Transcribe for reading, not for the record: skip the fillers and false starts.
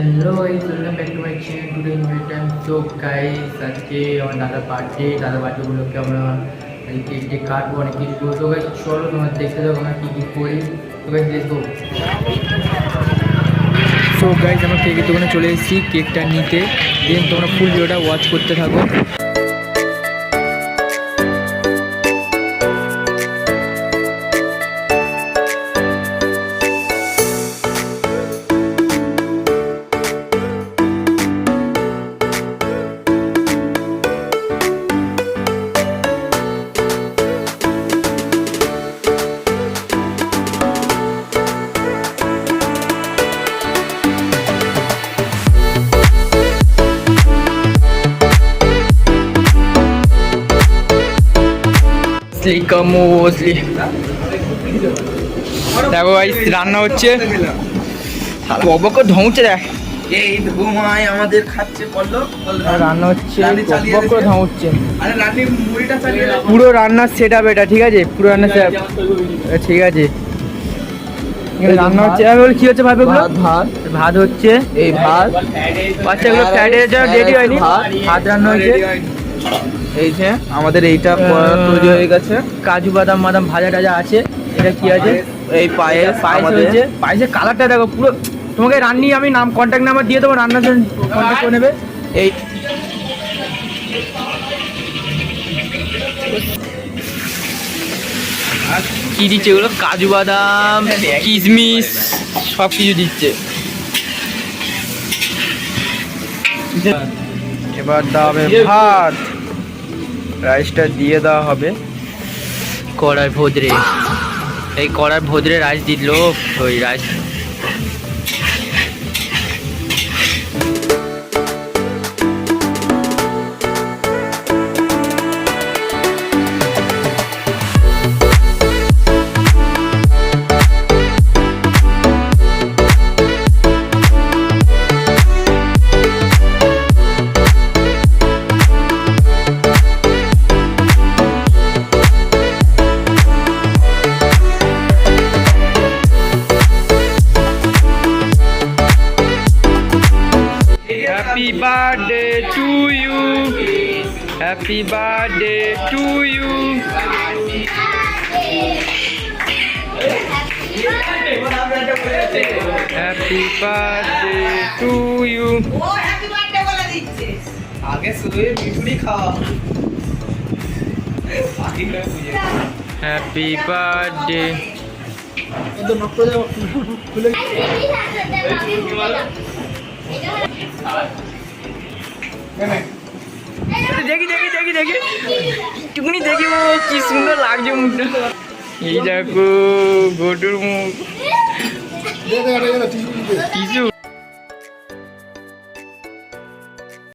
Hello welcome back to my channel today ইনভাইটাম। তো guys আজকে আমার দাদার বার্থডে উপলক্ষে আমরা কেক কাটবো, অনেক কিছু করবো। তো গাইস চলো তোমার দেখতে যাবো আমরা কী কী করি। তো গাইস দেখবো। সো গাইস আমরা কেকের দোকানে চলে এসেছি কেকটা নিতে। দেন তোমরা ফুল ভিডিওটা ওয়াচ করতে থাকো। দেখো ভাই রান্না হচ্ছে, বক ধমছে। দেখ এই ধুমায় আমাদের খাচ্ছে পল্লব, রান্না হচ্ছে, বক ধমছে। আরে রান্নি মুড়িটা চালিয়ে দাও। পুরো রান্নার সেট আপ এটা, ঠিক আছে? পুরো রান্নার সেট আপ, ঠিক আছে। রান্না হচ্ছে, আমি বলি কি হচ্ছে ভাবে? ভাত হচ্ছে, এই ভাত বাচ্চাগুলো ফ্রাইডের জন্য রেডি হয়নি, ভাত রান্না হয়েছে। এই যে আমাদের এইটা তৈরি হয়ে গেছে, কাজু বাদাম বাদাম ভাজা টাজা আছে। এটা কি আছে? এই পায়েস হয়েছে। পায়েসের কালারটা দেখো পুরো। তোমাকে রান্নি আমি নাম কন্ট্যাক্ট নাম্বার দিয়ে দেবো, রান্নার জন্য কন্ট্যাক্ট করে নেবে। এই কি দিচ্ছে এগুলো? কাজু বাদাম, কিশমিশ সব কিছু দিচ্ছে। এবার দেওয়া হবে ভাত, রাইসটা দিয়ে দেওয়া হবে কড়াই ভদ্রে। এই কড়াই ভদ্রে রাইস দিল, ওই rice Happy birthday to you. Happy birthday to you. Happy birthday to you. আগে শুধু মিঠুরি খাওয়া। Happy birthday. দেখি দেখি দেখি দেখি একটুখানি দেখি, ও কি সুন্দর লাগছে মুখটা। এই দেখো গোটুর মুখ। টিসু